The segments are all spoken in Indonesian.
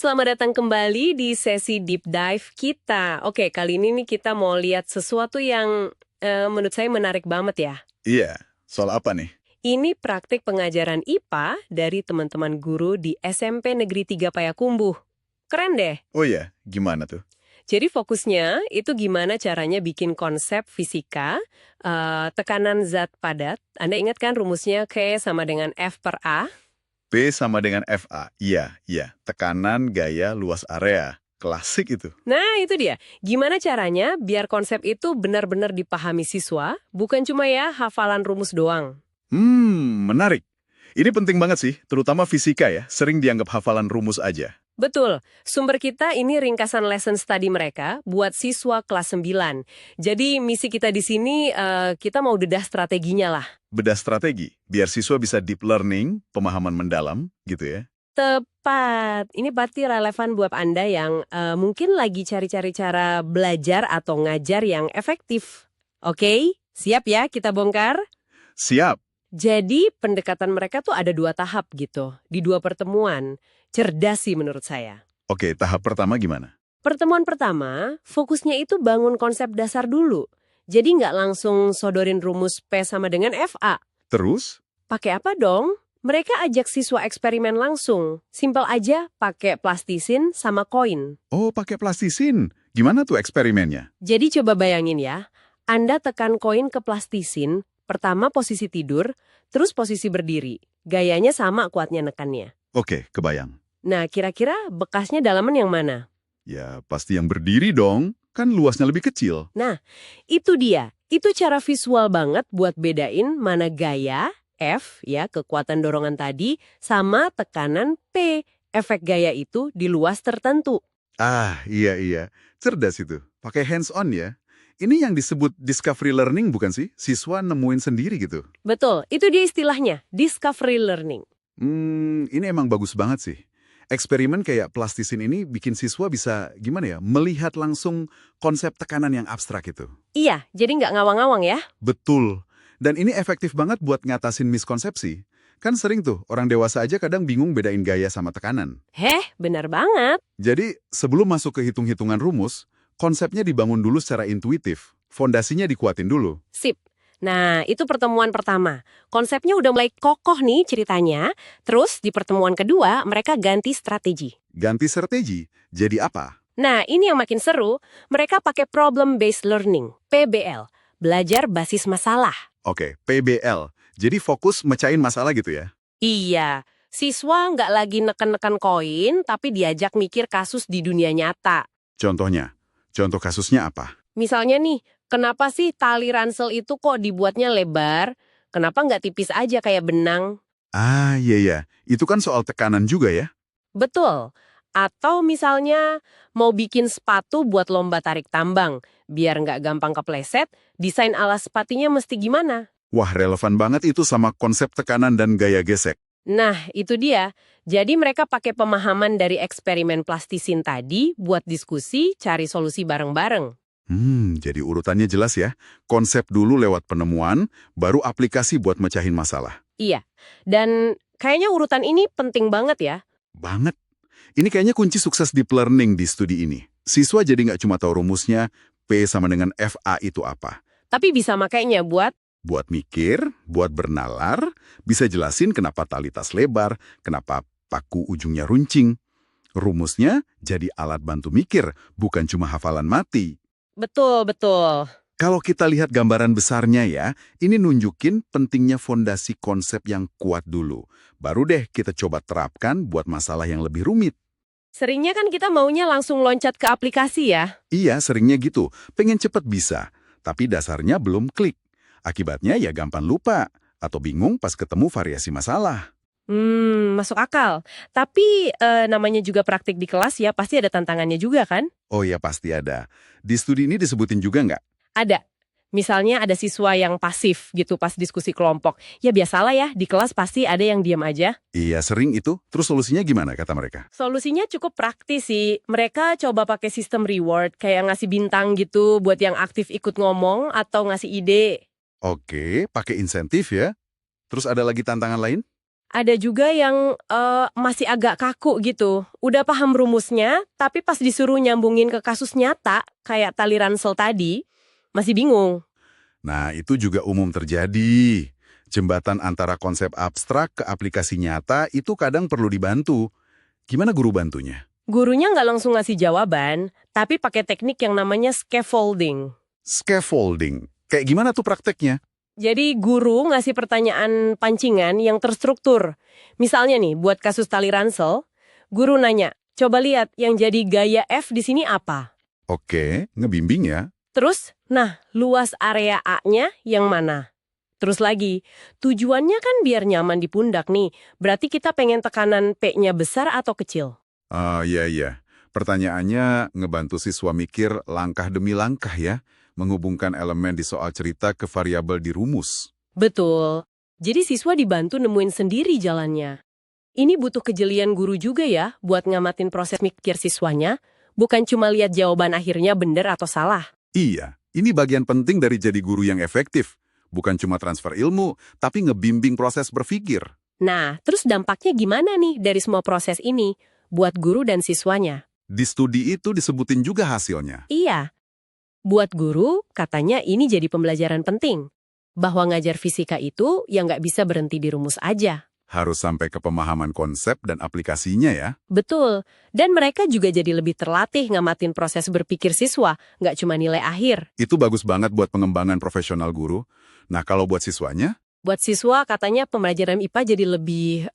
Selamat datang kembali di sesi deep dive kita. Oke, kali ini nih kita mau lihat sesuatu yang menurut saya menarik banget ya. Iya, soal apa nih? Ini praktik pengajaran IPA dari teman-teman guru di SMP Negeri 3 Payakumbuh. Keren deh. Oh iya, gimana tuh? Jadi fokusnya itu gimana caranya bikin konsep fisika, tekanan zat padat. Anda ingat kan rumusnya K sama dengan F per A? P sama dengan FA. Iya, iya. Tekanan, gaya, luas area. Klasik itu. Nah, itu dia. Gimana caranya biar konsep itu benar-benar dipahami siswa, bukan cuma ya hafalan rumus doang. Menarik. Ini penting banget sih, terutama fisika ya. Sering dianggap hafalan rumus aja. Betul, sumber kita ini ringkasan lesson study mereka buat siswa kelas 9. Jadi misi kita di sini, kita mau dedah strateginya lah. Bedah strategi, biar siswa bisa deep learning, pemahaman mendalam, gitu ya. Tepat, ini pasti relevan buat Anda yang mungkin lagi cari-cari cara belajar atau ngajar yang efektif. Oke, siap ya kita bongkar? Siap. Jadi pendekatan mereka tuh ada 2 tahap gitu, di 2 pertemuan. Cerdas sih menurut saya. Oke, tahap pertama gimana? Pertemuan pertama, fokusnya itu bangun konsep dasar dulu. Jadi nggak langsung sodorin rumus P sama dengan FA. Terus? Pakai apa dong? Mereka ajak siswa eksperimen langsung. Simpel aja, pakai plastisin sama koin. Oh, pakai plastisin. Gimana tuh eksperimennya? Jadi coba bayangin ya, Anda tekan koin ke plastisin, pertama posisi tidur, terus posisi berdiri. Gayanya sama kuatnya nekannya. Oke, kebayang. Nah, kira-kira bekasnya dalaman yang mana? Ya, pasti yang berdiri dong. Kan luasnya lebih kecil. Nah, itu dia. Itu cara visual banget buat bedain mana gaya, F, ya, kekuatan dorongan tadi, sama tekanan P, efek gaya itu di luas tertentu. Ah, iya, iya. Cerdas itu. Pakai hands-on ya. Ini yang disebut discovery learning bukan sih? Siswa nemuin sendiri gitu. Betul, itu dia istilahnya, discovery learning. Ini emang bagus banget sih. Eksperimen kayak plastisin ini bikin siswa bisa, gimana ya, melihat langsung konsep tekanan yang abstrak itu. Iya, jadi nggak ngawang-ngawang ya. Betul. Dan ini efektif banget buat ngatasin miskonsepsi. Kan sering tuh, orang dewasa aja kadang bingung bedain gaya sama tekanan. Benar banget. Jadi, sebelum masuk ke hitung-hitungan rumus, konsepnya dibangun dulu secara intuitif. Fondasinya dikuatin dulu. Sip. Nah, itu pertemuan pertama. Konsepnya udah mulai kokoh nih ceritanya. Terus di pertemuan kedua, mereka ganti strategi. Ganti strategi, jadi apa? Nah, ini yang makin seru. Mereka pakai problem-based learning, PBL. Belajar basis masalah. Oke, PBL. Jadi fokus mecahin masalah gitu ya? Iya, siswa nggak lagi neken-neken koin, tapi diajak mikir kasus di dunia nyata. Contohnya? Contoh kasusnya apa? Misalnya nih, kenapa sih tali ransel itu kok dibuatnya lebar? Kenapa nggak tipis aja kayak benang? Ah, iya ya. Itu kan soal tekanan juga ya? Betul. Atau misalnya mau bikin sepatu buat lomba tarik tambang, biar nggak gampang kepleset, desain alas sepatunya mesti gimana? Wah, relevan banget itu sama konsep tekanan dan gaya gesek. Nah, itu dia. Jadi mereka pakai pemahaman dari eksperimen plastisin tadi buat diskusi, cari solusi bareng-bareng. Jadi urutannya jelas ya. Konsep dulu lewat penemuan, baru aplikasi buat mecahin masalah. Iya. Dan kayaknya urutan ini penting banget ya. Banget. Ini kayaknya kunci sukses deep learning di studi ini. Siswa jadi nggak cuma tahu rumusnya, P sama dengan FA itu apa. Tapi bisa makainya buat Buat mikir, buat bernalar, bisa jelasin kenapa tali tas lebar, kenapa paku ujungnya runcing. Rumusnya jadi alat bantu mikir, bukan cuma hafalan mati. betul. Kalau kita lihat gambaran besarnya ya, ini nunjukin pentingnya fondasi konsep yang kuat dulu. Baru deh kita coba terapkan buat masalah yang lebih rumit. Seringnya kan kita maunya langsung loncat ke aplikasi ya. Iya, seringnya gitu. Pengen cepet bisa, tapi dasarnya belum klik. Akibatnya ya gampang lupa, atau bingung pas ketemu variasi masalah. Masuk akal. Tapi namanya juga praktik di kelas ya, pasti ada tantangannya juga kan? Oh ya pasti ada. Di studi ini disebutin juga nggak? Ada. Misalnya ada siswa yang pasif gitu pas diskusi kelompok. Ya biasalah ya, di kelas pasti ada yang diam aja. Iya sering itu. Terus solusinya gimana kata mereka? Solusinya cukup praktis sih. Mereka coba pakai sistem reward, kayak ngasih bintang gitu buat yang aktif ikut ngomong atau ngasih ide. Oke, pakai insentif ya. Terus ada lagi tantangan lain? Ada juga yang masih agak kaku gitu. Udah paham rumusnya, tapi pas disuruh nyambungin ke kasus nyata, kayak tali ransel tadi, masih bingung. Nah, itu juga umum terjadi. Jembatan antara konsep abstrak ke aplikasi nyata itu kadang perlu dibantu. Gimana guru bantunya? Gurunya nggak langsung ngasih jawaban, tapi pakai teknik yang namanya scaffolding. Scaffolding. Kayak gimana tuh prakteknya? Jadi guru ngasih pertanyaan pancingan yang terstruktur. Misalnya nih, buat kasus tali ransel, guru nanya, coba lihat yang jadi gaya F di sini apa? Oke, ngebimbing ya. Terus, nah, luas area A-nya yang mana? Terus lagi, tujuannya kan biar nyaman di pundak nih. Berarti kita pengen tekanan P-nya besar atau kecil? Iya. Pertanyaannya ngebantu siswa mikir langkah demi langkah ya, menghubungkan elemen di soal cerita ke variabel di rumus. Betul. Jadi siswa dibantu nemuin sendiri jalannya. Ini butuh kejelian guru juga ya, buat ngamatin proses mikir siswanya, bukan cuma lihat jawaban akhirnya benar atau salah. Iya, ini bagian penting dari jadi guru yang efektif. Bukan cuma transfer ilmu, tapi ngebimbing proses berpikir. Nah, terus dampaknya gimana nih dari semua proses ini buat guru dan siswanya? Di studi itu disebutin juga hasilnya. Iya. Buat guru, katanya ini jadi pembelajaran penting. Bahwa ngajar fisika itu yang nggak bisa berhenti di rumus aja. Harus sampai ke pemahaman konsep dan aplikasinya ya. Betul. Dan mereka juga jadi lebih terlatih ngamatin proses berpikir siswa, nggak cuma nilai akhir. Itu bagus banget buat pengembangan profesional guru. Nah, kalau buat siswanya? Buat siswa, katanya pembelajaran IPA jadi lebih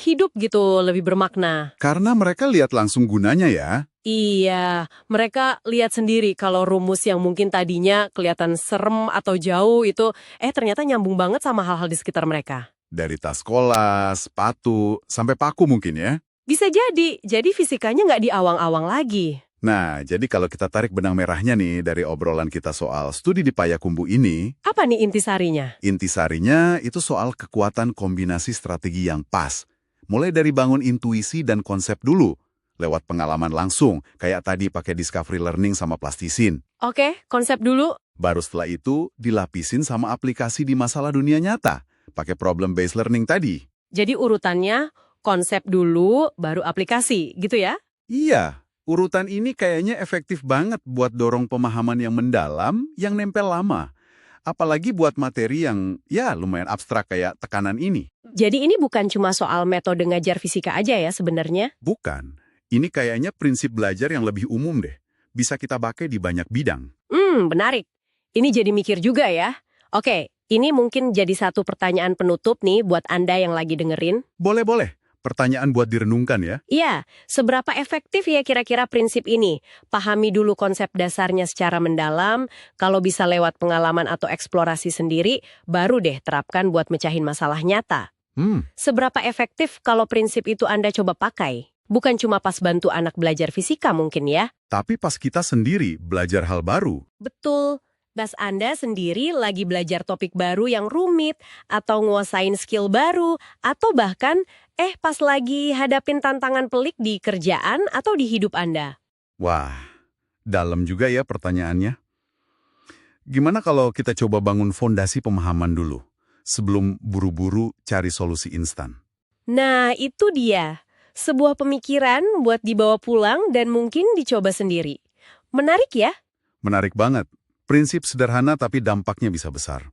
hidup gitu, lebih bermakna. Karena mereka lihat langsung gunanya ya. Iya, mereka lihat sendiri kalau rumus yang mungkin tadinya kelihatan serem atau jauh itu, ternyata nyambung banget sama hal-hal di sekitar mereka. Dari tas sekolah, sepatu, sampai paku mungkin ya. Bisa jadi fisikanya nggak di awang-awang lagi. Nah, jadi kalau kita tarik benang merahnya nih dari obrolan kita soal studi di Payakumbuh ini, Apa nih intisarinya? intisarinya itu soal kekuatan kombinasi strategi yang pas. Mulai dari bangun intuisi dan konsep dulu, lewat pengalaman langsung, kayak tadi pakai discovery learning sama plastisin. Oke, konsep dulu. Baru setelah itu, dilapisin sama aplikasi di masalah dunia nyata, pakai problem-based learning tadi. Jadi urutannya konsep dulu, baru aplikasi, gitu ya? Iya, urutan ini kayaknya efektif banget buat dorong pemahaman yang mendalam, yang nempel lama. Apalagi buat materi yang ya lumayan abstrak kayak tekanan ini. Jadi ini bukan cuma soal metode ngajar fisika aja ya sebenarnya? Bukan. Ini kayaknya prinsip belajar yang lebih umum deh. Bisa kita pakai di banyak bidang. Menarik. Ini jadi mikir juga ya. Oke, ini mungkin jadi satu pertanyaan penutup nih buat Anda yang lagi dengerin. Boleh. Pertanyaan buat direnungkan ya. Iya, seberapa efektif ya kira-kira prinsip ini? Pahami dulu konsep dasarnya secara mendalam, kalau bisa lewat pengalaman atau eksplorasi sendiri, baru deh terapkan buat mecahin masalah nyata. Seberapa efektif kalau prinsip itu Anda coba pakai? Bukan cuma pas bantu anak belajar fisika mungkin ya? Tapi pas kita sendiri belajar hal baru. Betul. Pas Anda sendiri lagi belajar topik baru yang rumit, atau nguasain skill baru, atau bahkan pas lagi hadapin tantangan pelik di kerjaan atau di hidup Anda. Wah, dalam juga ya pertanyaannya. Gimana kalau kita coba bangun fondasi pemahaman dulu, sebelum buru-buru cari solusi instan? Nah, itu dia. Sebuah pemikiran buat dibawa pulang dan mungkin dicoba sendiri. Menarik ya? Menarik banget. Prinsip sederhana tapi dampaknya bisa besar.